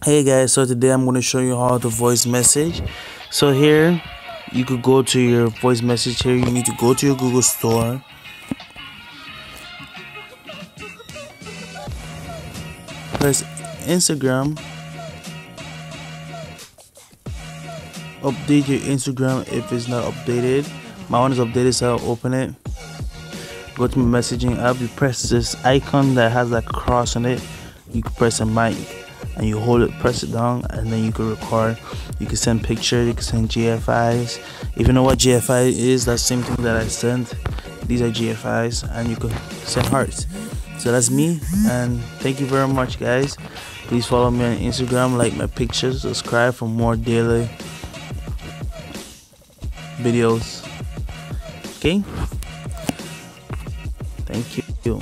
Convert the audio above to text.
Hey guys, so today I'm going to show you how to voice message. So here you could go to your voice message. Here you need to go to your Google Store, press Instagram, update your Instagram if it's not updated. My one is updated, so I'll open it. Go to my messaging app, you press this icon that has like a cross on it. You can press a mic and you hold it, press it down, and then you can record. You can send pictures, you can send GFIs. If you know what GFI is, that's the same thing that I sent. These are GFIs, and you can send hearts. So that's me, and thank you very much, guys. Please follow me on Instagram, like my pictures, subscribe for more daily videos. Okay, thank you.